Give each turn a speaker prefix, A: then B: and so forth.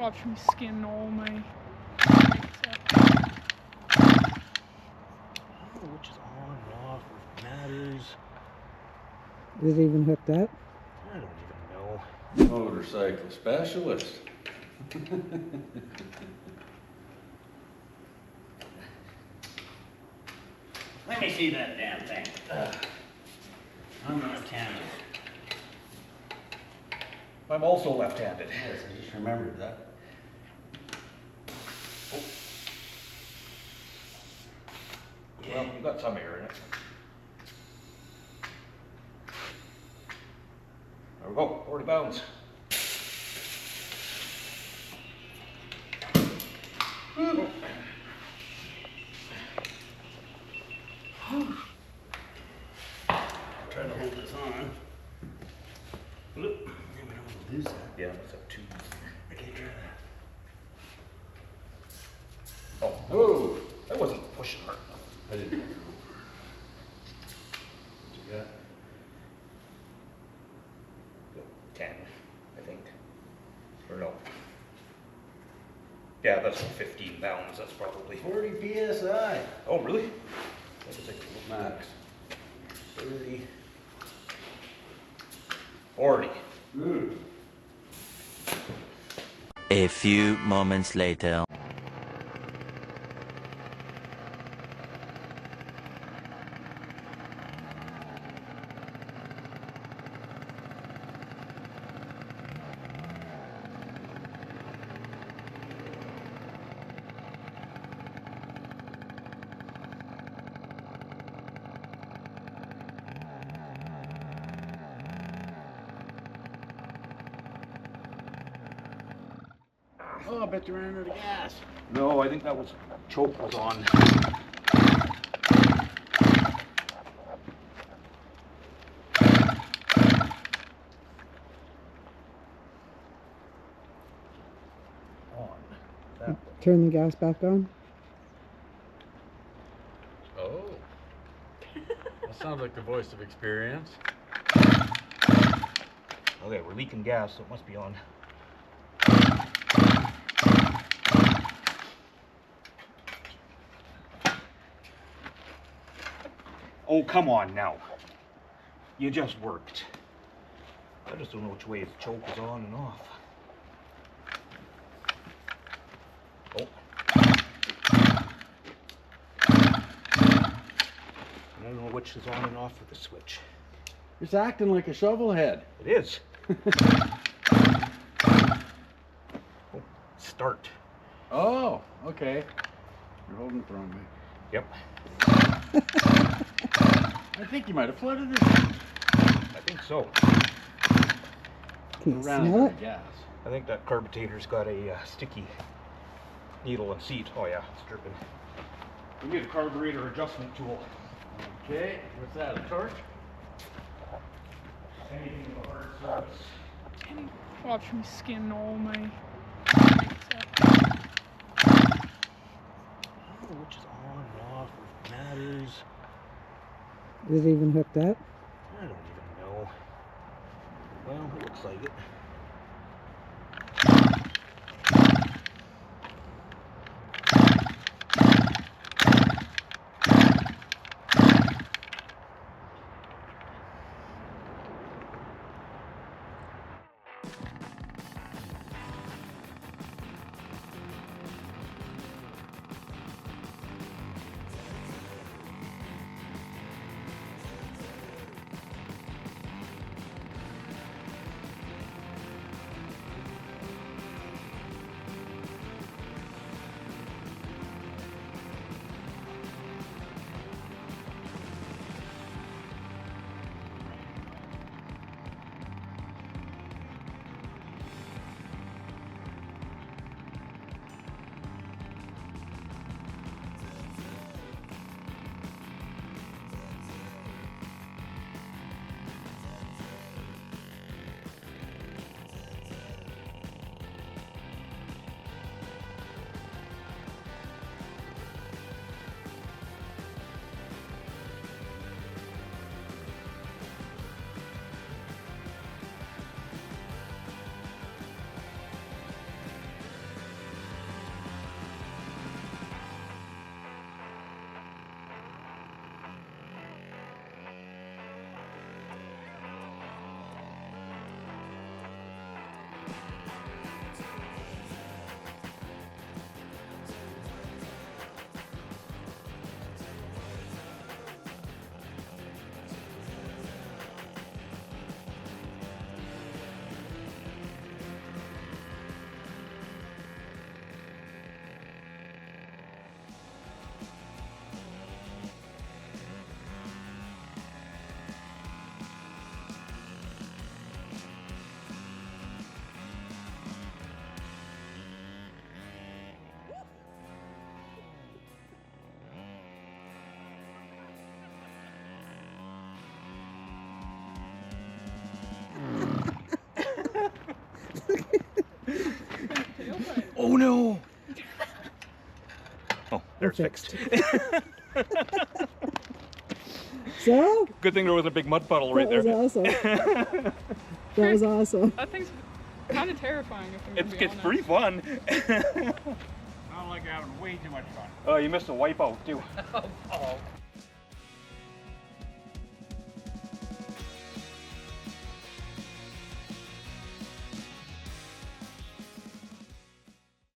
A: Watch me skin all my
B: which is on and off, what matters.
C: Is it even hooked up?
B: I don't even know.
D: Motorcycle specialist.
B: Let me see that damn thing. I'm left-handed.
D: I'm also left-handed.
B: Yes, I just remembered that.
D: Oh. Well, you got some air in it. There we go, 40 pounds.
B: Try to hold this on. Look, maybe I don't lose that.
D: Yeah, it's up 2.
B: I can't try that.
D: Oh, whoa, that wasn't pushing hard enough.
B: I didn't. What you got?
D: 10, I think. Or no. Yeah, that's 15 pounds, that's probably.
B: 40 PSI.
D: Oh, really? That was like
B: Max. 30.
D: 40.
E: A few moments later.
B: Oh, I bet you ran out of gas.
D: No, I think that was, choke was on. That.
C: Turn the gas back on.
F: Oh. That sounds like the voice of experience.
D: Okay, we're leaking gas, so it must be on. Oh, come on now. You just worked. I just don't know which way the choke is on and off. Oh. I don't know which is on and off with the switch.
B: It's acting like a shovel head.
D: It is. Oh, start.
B: Oh, okay. You're holding it from me.
D: Yep.
B: I think you might have flooded it.
D: I think so.
C: Can you
B: Ran
C: smell
B: out
C: it?
B: of gas.
D: I think that carburetor's got a sticky needle and seat. Oh yeah, it's dripping. We need a carburetor adjustment tool.
B: Okay, what's that, a torch?
D: Anything with a hard surface.
A: Watch me skin all my
B: Which is on and off, what matters.
C: Is it even hooked up?
B: I don't even know. Well, it looks like it.
D: Oh no! Oh, they're
C: They're
D: fixed.
C: So,
D: Good thing there was a big mud puddle right
C: that
D: there.
C: was awesome. That was awesome.
A: That thing's kind of terrifying if I'm gonna be
D: It's
A: honest.
D: pretty fun.
B: I don't like having way too much fun.
D: Oh, you missed a wipeout too.
B: Oh.